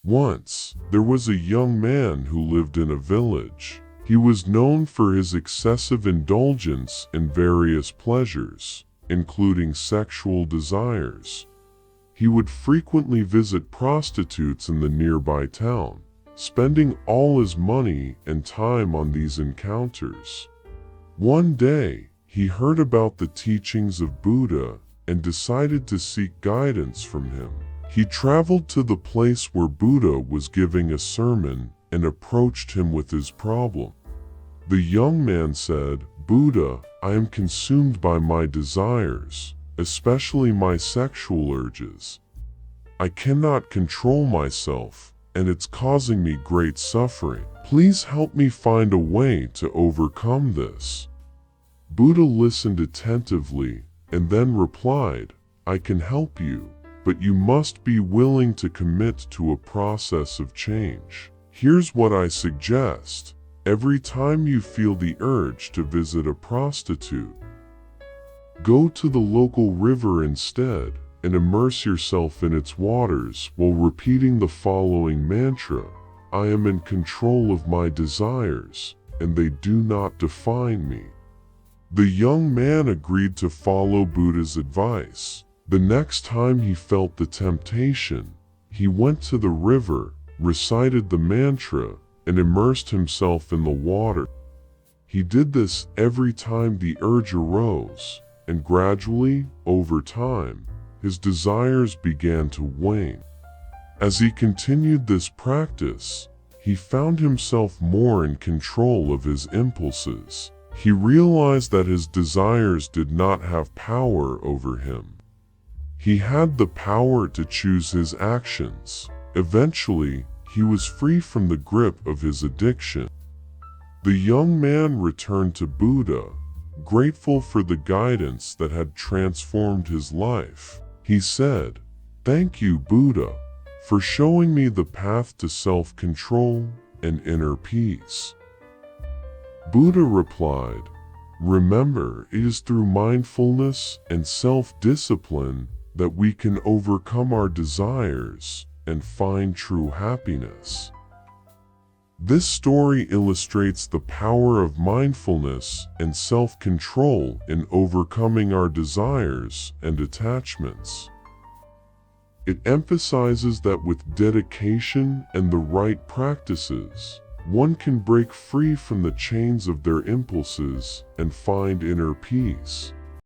Once, there was a young man who lived in a village. He was known for his excessive indulgence in various pleasures, including sexual desires. He would frequently visit prostitutes in the nearby town, spending all his money and time on these encounters. One day, he heard about the teachings of Buddha and decided to seek guidance from him. He traveled to the place where Buddha was giving a sermon and approached him with his problem. The young man said, "Buddha, I am consumed by my desires, especially my sexual urges. I cannot control myself, and it's causing me great suffering. Please help me find a way to overcome this." Buddha listened attentively and then replied, "I can help you, but you must be willing to commit to a process of change. Here's what I suggest. Every time you feel the urge to visit a prostitute, go to the local river instead and immerse yourself in its waters while repeating the following mantra: I am in control of my desires, and they do not define me." The young man agreed to follow Buddha's advice. The next time he felt the temptation, he went to the river, recited the mantra, and immersed himself in the water. He did this every time the urge arose, and gradually, over time, his desires began to wane. As he continued this practice, he found himself more in control of his impulses. He realized that his desires did not have power over him. He had the power to choose his actions. Eventually, he was free from the grip of his addiction. The young man returned to Buddha, grateful for the guidance that had transformed his life. He said, "Thank you, Buddha, for showing me the path to self-control and inner peace." Buddha replied, "Remember, it is through mindfulness and self-discipline that we can overcome our desires and find true happiness." This story illustrates the power of mindfulness and self-control in overcoming our desires and attachments. It emphasizes that with dedication and the right practices, one can break free from the chains of their impulses and find inner peace.